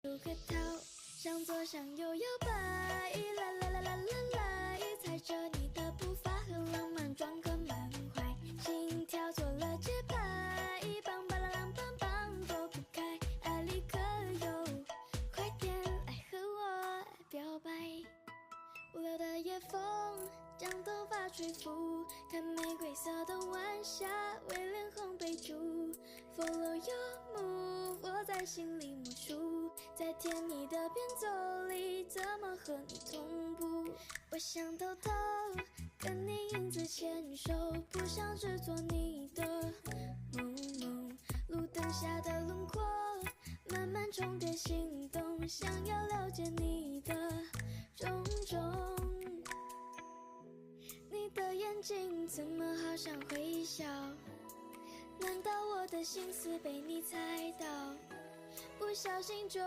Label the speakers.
Speaker 1: 如个桃，向左向右摇摆，啦啦啦啦啦啦，踩着你的步伐和浪漫装个满怀，心跳做了节拍，棒棒啦啷棒棒躲不开，爱立刻有，快点来和我表白。无聊的夜风将头发吹拂，看玫瑰色的晚霞，为脸红杯酒 ，Follow your move， 我在心里默数，在甜蜜的变奏里，怎么和你同步？我想偷偷跟你影子牵手，不想只做你的梦梦。路灯下的轮廓，慢慢重叠心动，想要了解你的种种。你的眼睛怎么好像会笑？难道我的心思被你猜到？不小心就